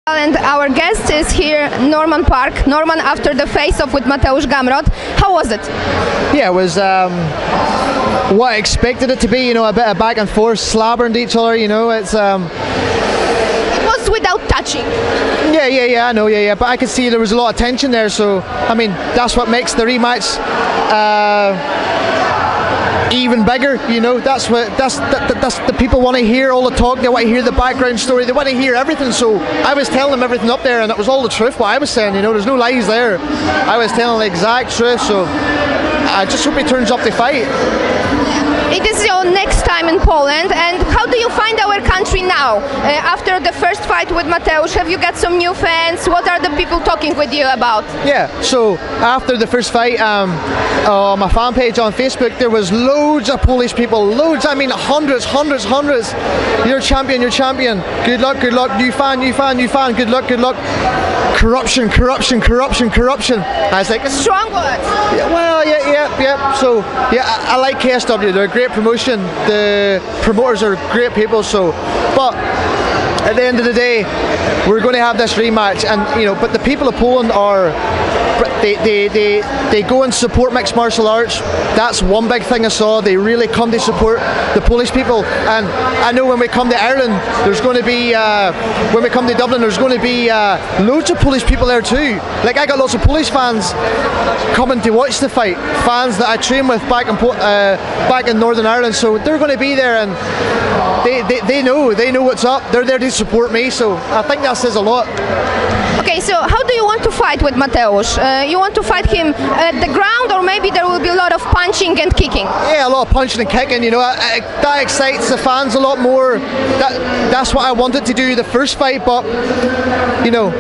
And our guest is here, Norman Parke. Norman, after the face-off with Mateusz Gamrot, how was it? Yeah, it was what I expected it to be. You know, a bit of back and forth, slabbering each other. You know, it's. It was without touching. Yeah, I know, yeah. But I could see there was a lot of tension there. So I mean, that's what makes the rematch even bigger. You know, that's the people want to hear all the talk. They want to hear the background story. They want to hear everything. So I was telling them everything up there, and it was all the truth. What I was saying, you know, there's no lies there. I was telling the exact truth. So I just hope he turns up to fight. It is your next time in Poland, and how do you find our country now? After the first fight with Mateusz, have you got some new fans? What are the people talking with you about? Yeah, so after the first fight, on my fan page on Facebook, there was loads of Polish people, loads, I mean hundreds. You're champion. Good luck, new fan, good luck. Corruption. I was like, strong words. Yeah, well, yeah. So, yeah, I like KSW. They're a great promotion. The promoters are great people. So, but at the end of the day, we're going to have this rematch, and you know, but the people of Poland are. They go and support mixed martial arts. That's one big thing I saw. They really come to support the Polish people. And I know when we come to Ireland, there's going to be, when we come to Dublin, there's going to be loads of Polish people there too. Like I got lots of Polish fans coming to watch the fight. Fans that I train with back in Northern Ireland. So they're going to be there, and they know what's up. They're there to support me. So I think that says a lot. Okay, so how do you want to fight with Mateusz? You want to fight him at the ground, or maybe there will be a lot of punching and kicking? Yeah, a lot of punching and kicking, you know, that excites the fans a lot more. That's what I wanted to do the first fight, but, you know,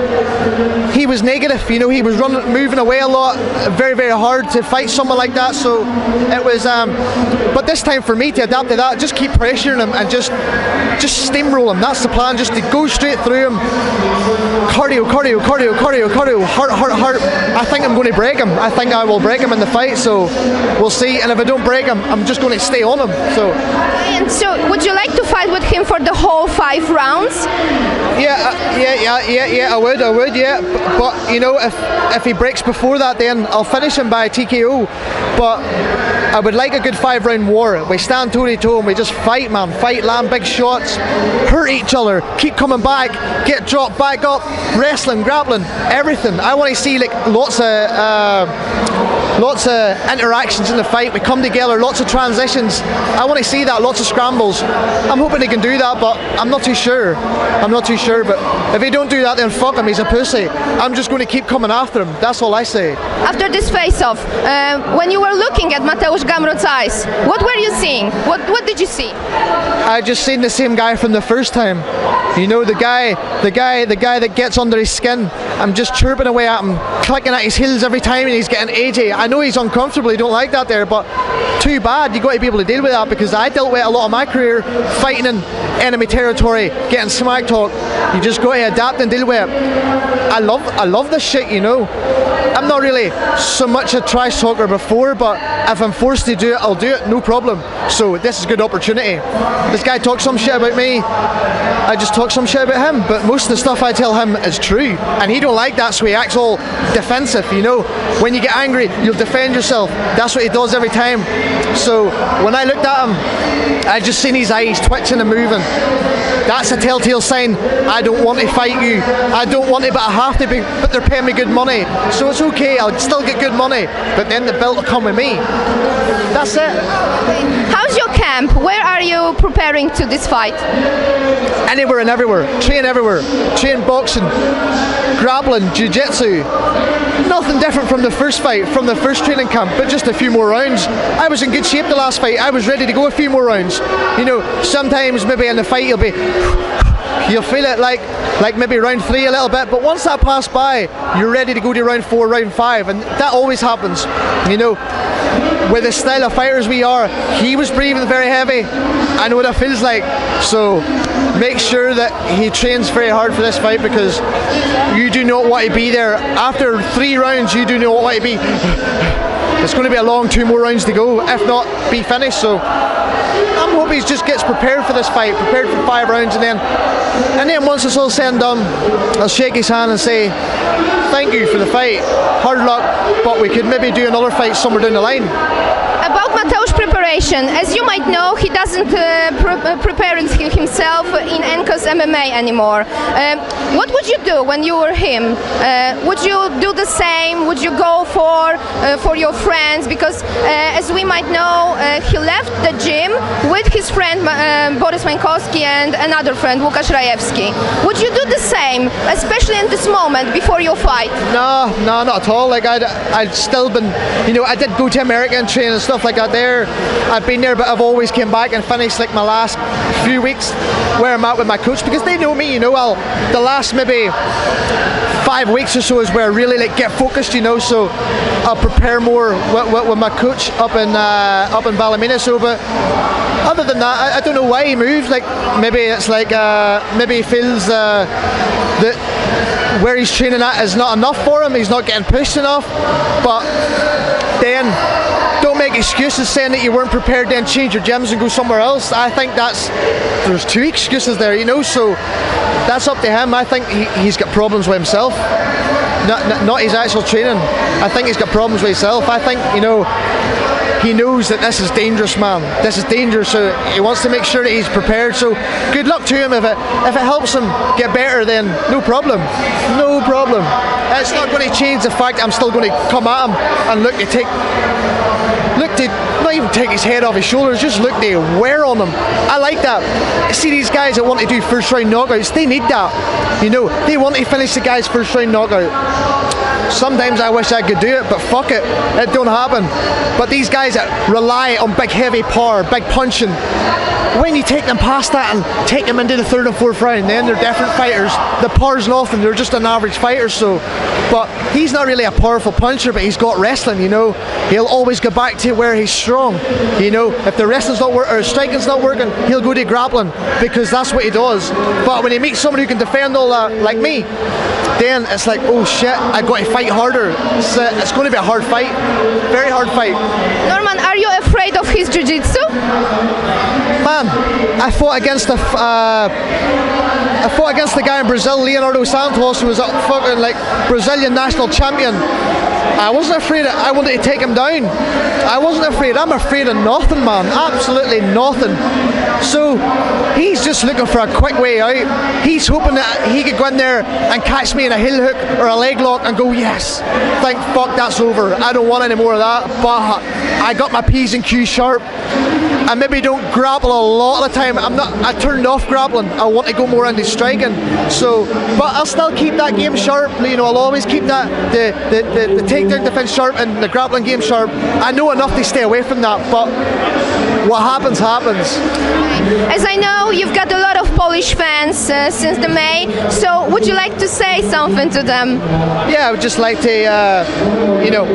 he was negative, you know, he was moving away a lot, very hard to fight someone like that, so it was, but this time for me to adapt to that, just keep pressuring him and just steamroll him, that's the plan, just to go straight through him, cardio, heart. I think I'm going to break him. I think I will break him in the fight, so we'll see. And if I don't break him, I'm just going to stay on him. So. And so, would you like to fight with him for the whole 5 rounds? Yeah, I would, yeah. But you know, if he breaks before that, then I'll finish him by TKO. But I would like a good 5-round war. We stand toe to toe and we just fight, man. Fight, land big shots, hurt each other, keep coming back, get dropped back up, wrestling, grappling, everything. I want to see like lots of interactions in the fight. We come together, lots of transitions. I want to see that, lots of scrambles. I'm hoping he can do that, but I'm not too sure. But if he don't do that, then fuck him, he's a pussy. I'm just going to keep coming after him. That's all I say. After this face-off, when you were looking at Mateusz Gamrot's eyes, what were you seeing? What did you see? I just seen the same guy from the first time. You know, the guy that gets under his skin. I'm just chirping away at him, clicking at his heels every time, and he's getting AJ. I know he's uncomfortable, he don't like that there, but too bad. You got to be able to deal with that, because I dealt with it a lot of my career, fighting in enemy territory, getting smack talk. You just got to adapt and deal with it. I love this shit, you know. I'm not really so much a trash talker before, but if I'm forced to do it, I'll do it, no problem. So this is a good opportunity. This guy talks some shit about me, I just talk some shit about him, but most of the stuff I tell him is true, and he don't like that, so he acts all defensive, you know. When you get angry, you'll defend yourself. That's what he does every time. So when I looked at him, I just seen his eyes twitching and moving. That's a telltale sign. I don't want to fight you. I don't want to, but I have to be. But they're paying me good money, so it's okay. I'll still get good money, but then the belt will come with me. That's it. How's your camp? Where are you preparing to this fight? Anywhere and everywhere. Train everywhere. Train boxing, grappling, jiu-jitsu. Nothing different from the first fight, from the first training camp, but just a few more rounds. I was in good shape the last fight. I was ready to go a few more rounds. You know, sometimes maybe in the fight you'll feel it like maybe round 3 a little bit, but once that passed by, you're ready to go to round 4, round 5, and that always happens. You know, with the style of fighters we are, he was breathing very heavy. I know what it feels like. So make sure that he trains very hard for this fight, because you do not want to be there. After 3 rounds, you do not want to be it's going to be a long 2 more rounds to go, if not be finished. So I'm hoping he just gets prepared for this fight, prepared for 5 rounds, and then once it's all said and done, I'll shake his hand and say thank you for the fight, hard luck, but we could maybe do another fight somewhere down the line. About Mateusz preparation, as you might know, he doesn't prepare himself in NaszeMMA anymore. What would you do when you were him? Would you do the same? Would you go for your friends? Because as we might know, he left the gym with his friend Borys Mańkowski and another friend Łukasz Rajewski. Would you do the same, especially in this moment before your fight? No, not at all. Like I'd still been, you know, I did go to America and train and stuff like that there. I've been there, but I've always came back and finished like my last few weeks where I'm at with my coach, because they know me, you know. The last maybe 5 weeks or so is where I really like get focused, you know. So I'll prepare more with my coach up in Ballymena. So, but other than that, I don't know why he moved. Like maybe it's like maybe he feels that where he's training at is not enough for him. He's not getting pushed enough. But then don't make excuses saying that you weren't prepared, then change your gyms and go somewhere else. I think there's 2 excuses there, you know. So that's up to him. I think he's got problems with himself, not his actual training. I think he's got problems with himself. I think, you know, he knows that this is dangerous, man. This is dangerous, so he wants to make sure that he's prepared. So good luck to him. If it helps him get better, then no problem. No problem. It's not going to change the fact I'm still going to come at him and look to not even take his head off his shoulders, just look to wear on him. I like that. See, these guys that want to do first round knockouts, they need that. You know, they want to finish the guy's first round knockout. Sometimes I wish I could do it, but fuck it, it don't happen. But these guys that rely on big heavy power, big punching, when you take them past that and take them into the 3rd and 4th round, then they're different fighters. The power's nothing, they're just an average fighter. So, but he's not really a powerful puncher, but he's got wrestling, you know. He'll always go back to where he's strong. You know, if the wrestling's not working or striking's not working, he'll go to grappling, because that's what he does. But when he meets someone who can defend all that, like me, then it's like, oh shit, I've got to fight harder. It's going to be a hard fight, very hard fight. Norman, are you afraid of his jiu-jitsu? Man, I fought against the guy in Brazil, Leonardo Santos, who was a fucking like Brazilian national champion. I wasn't afraid. I wanted to take him down. I wasn't afraid. I'm afraid of nothing, man. Absolutely nothing. So he's just looking for a quick way out. He's hoping that he could go in there and catch me in a heel hook or a leg lock and go, yes, thank fuck, that's over. I don't want any more of that. But I got my P's and Q's sharp. I maybe don't grapple a lot of the time. I turned off grappling. I want to go more into striking. So, but I'll still keep that game sharp. You know, I'll always keep that the takedown defense sharp and the grappling game sharp. I know enough to stay away from that, but what happens, happens. As I know, you've got a lot of Polish fans since the May, so would you like to say something to them? Yeah, I would just like to, you know,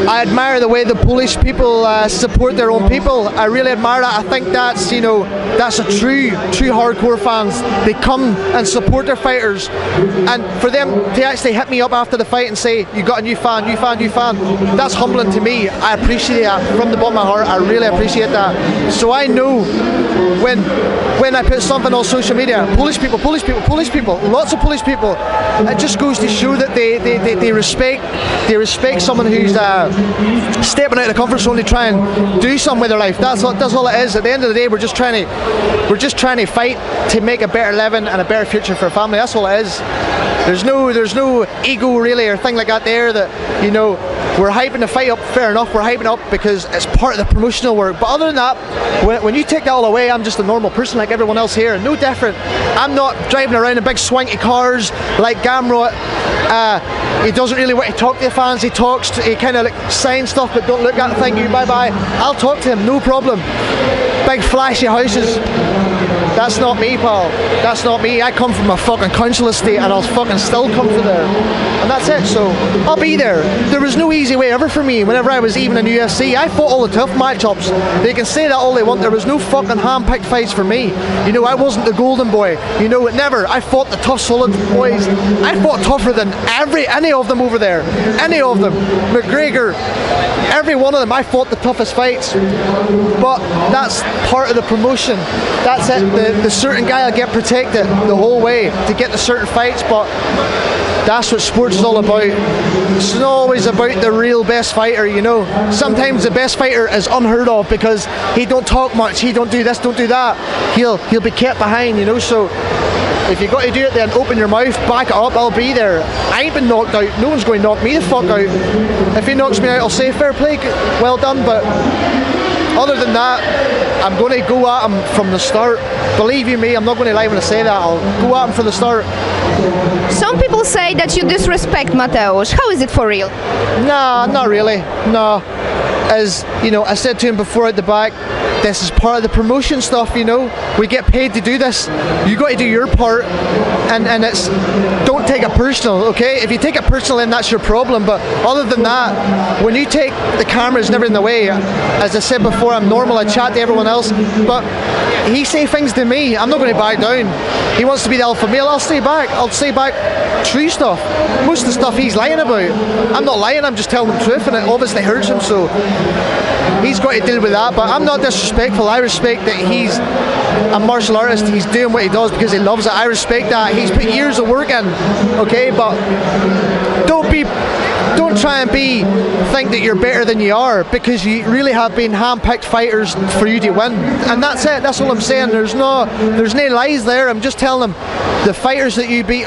I admire the way the Polish people support their own people. I really admire that. I think that's, you know, that's a true hardcore fans. They come and support their fighters, and for them to actually hit me up after the fight and say, you got a new fan, that's humbling to me. I appreciate that from the bottom of my heart. I really appreciate that. So I know when I put something on social media, Polish people, lots of Polish people, it just goes to show that they respect someone who's stepping out of the comfort zone to try and do something with their life. That's all it is. At the end of the day, we're just trying to fight to make a better living and a better future for a family. That's all it is. There's no ego really or thing like that there, that, you know, we're hyping the fight up. Fair enough, we're hyping it up because it's part of the promotional work. But other than that, when you take that all away, I'm just a normal person like everyone else here, no different. I'm not driving around in big swanky cars like Gamrotem. He doesn't really want to talk to the fans. He kind of like signs stuff, but don't look at it. Thank you, bye bye. I'll talk to him, no problem. Big flashy houses. That's not me, pal. That's not me. I come from a fucking council estate and I'll fucking still come to there. And that's it, so I'll be there. There was no easy way ever for me whenever I was even in UFC. I fought all the tough matchups. They can say that all they want. There was no fucking hand-picked fights for me. You know, I wasn't the golden boy. You know, never. I fought the tough, solid boys. I fought tougher than any of them over there. Any of them. McGregor, every one of them. I fought the toughest fights. But that's part of the promotion. That's it. The certain guy will get protected the whole way to get the certain fights, but that's what sports is all about. It's not always about the real best fighter, you know. Sometimes the best fighter is unheard of because he don't talk much, he don't do this, don't do that. He'll be kept behind, you know. So if you got to do it, then open your mouth, back it up. I'll be there. I ain't been knocked out. No one's going to knock me the fuck out. If he knocks me out, I'll say fair play, well done. But other than that, I'm going to go at him from the start. Believe you me, I'm not going to lie when I say that. I'll go at him from the start. Some people say that you disrespect Mateusz. How is it for real? Nah, not really. No. As you know, I said to him before at the back, this is part of the promotion stuff, you know. We get paid to do this. You got to do your part, and it's, don't take it personal, okay? If you take it personal, then that's your problem. But other than that, when you take the cameras and everything away, as I said before, I'm normal. I chat to everyone else, but he say things to me. I'm not going to back down. He wants to be the alpha male. I'll stay back. I'll say back true stuff. Most of the stuff he's lying about, I'm not lying. I'm just telling the truth, and it obviously hurts him. So he's got to deal with that. But I'm not disrespectful. I respect that he's a martial artist. He's doing what he does because he loves it. I respect that. He's put years of work in. Okay, but don't try and think that you're better than you are, because you really have been hand-picked fighters for you to win, and that's it. That's all I'm saying. There's no lies there. I'm just telling them the fighters that you beat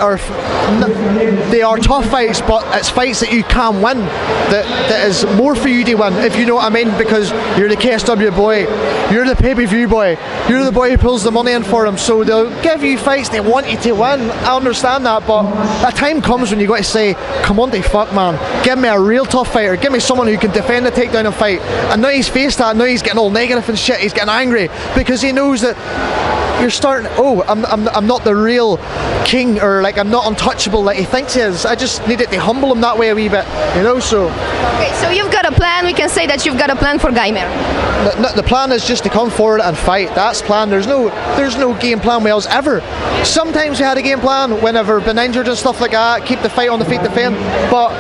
they are tough fights, but it's fights that you can win. That is more for you to win, if you know what I mean, because you're the KSW boy, you're the pay-per-view boy, you're the boy who pulls the money in for them. So they'll give you fights they want you to win. I understand that, but a time comes when you got to say, come on, the fuck, man. Give me a real tough fighter. Give me someone who can defend the takedown and fight. And now he's faced that. Now he's getting all negative and shit. He's getting angry because he knows that you're starting. Oh, I'm not the real king, or like I'm not untouchable like he thinks he is. I just needed to humble him that way a wee bit, you know. So. Okay, so you've got a plan. We can say that you've got a plan for Geimer. The plan is just to come forward and fight. That's the plan. There's no game plan with us ever. Sometimes we had a game plan whenever been injured and stuff like that. Keep the fight on the feet, defend. But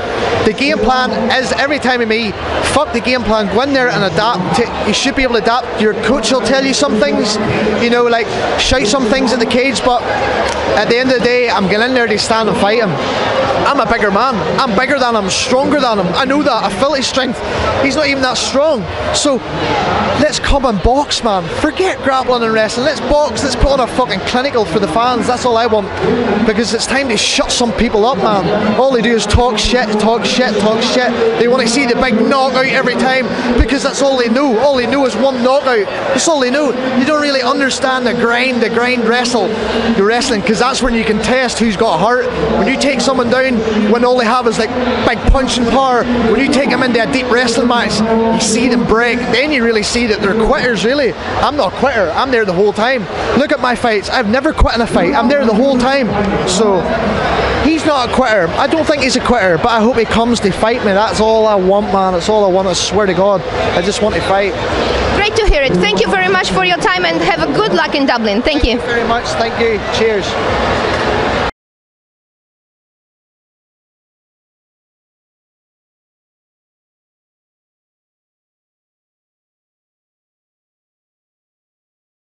the game plan is every time with me. Fuck the game plan. Go in there and adapt. You should be able to adapt. Your coach will tell you some things. You know, like shout some things at the cage. But at the end of the day, I'm going in there to stand and fight him. I'm a bigger man. I'm bigger than him, stronger than him. I know that. I feel his strength. He's not even that strong. So let's come and box, man. Forget grappling and wrestling. Let's box. Let's put on a fucking clinical for the fans. That's all I want. Because it's time to shut some people up, man. All they do is talk shit, talk shit, talk shit. They want to see the big knockout every time because that's all they know. All they know is one knockout. That's all they know. You don't really understand the grind wrestle. You're wrestling, because that's when you can test who's got heart. When you take someone down when all they have is like big punching power, when you take them into a deep wrestling match, you see them break, then you really see that they're quitters. Really, I'm not a quitter. I'm there the whole time. Look at my fights. I've never quit in a fight. I'm there the whole time. So he's not a quitter. I don't think he's a quitter, but I hope he comes to fight me. That's all I want, man. That's all I want. I swear to God, I just want to fight. Great to hear it. Thank you very much for your time, and have a good luck in Dublin. Thank you. Thank you very much. Thank you. Cheers.